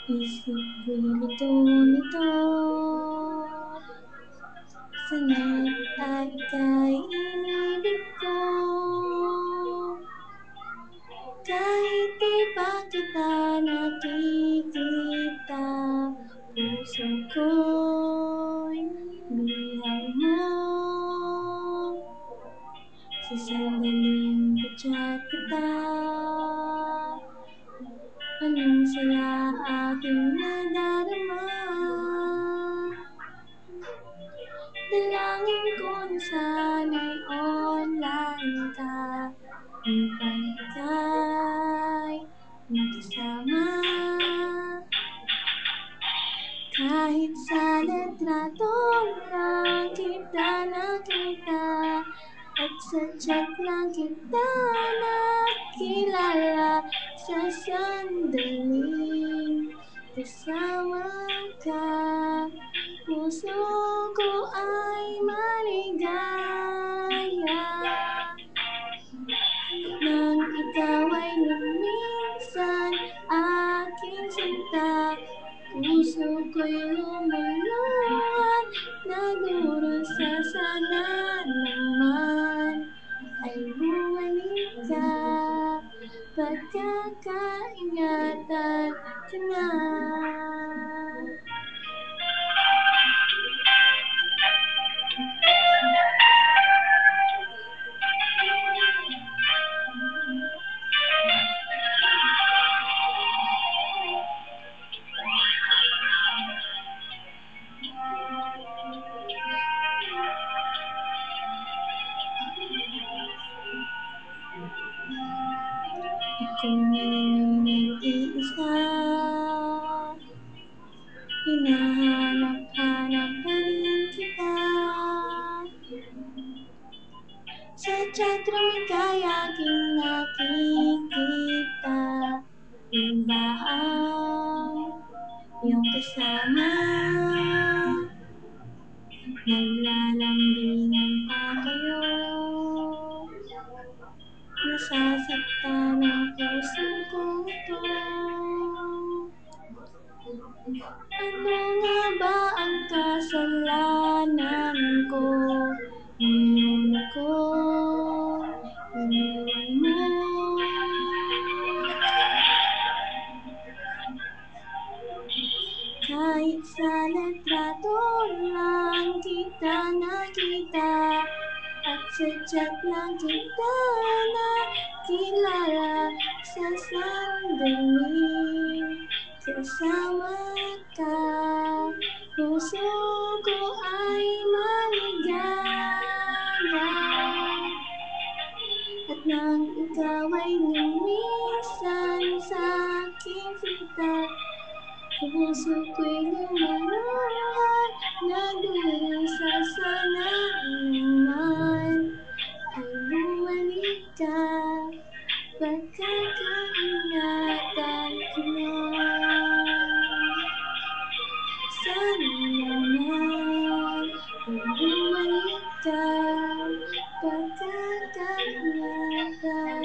Isip ko'y lito-lito, sana'y at kaibig ko. Kahit di pa kita nakikita, puso ko'y bihag mo. Sa sandaling kachat kita, anong saya aking nadarama. Dalangin ko na sana'y online ka, upang ika'y makasama. Kahit sa litrato lang kita nakita, at sa chat lang kita nakilala. Sa sandaling kasama ka, puso ko ay maligaya. Nang ikaw ay lumisan, aking sinta, puso ko'y lumuluhan. Nagdurusa, sana naman ay bumalik ka, pagkakaingatan ka na. Ako'y nag-iisa, hinahanap-hanap pa rin kita. Sa chatroom ika'y aking nakikita, iba ang iyong kasama. Naglalambingan pa kayo, nasasaktan ang puso kong ito. Ano nga ba ang kasalanan ko? Ngayon ako'y iniwan mo. Kahit sa litrato lang kita nakita, at sa chat lang kita nakilala. Sa sandaling kasama ka, puso ko ay maligaya. At nang ikaw ay lumisan sa aking sinta, puso ko'y lumuluhan. Nagdurusa, sana naman ay bumalik ka, pagkakaingatan ko na. Sana naman ay bumalik ka, pagkakaingatan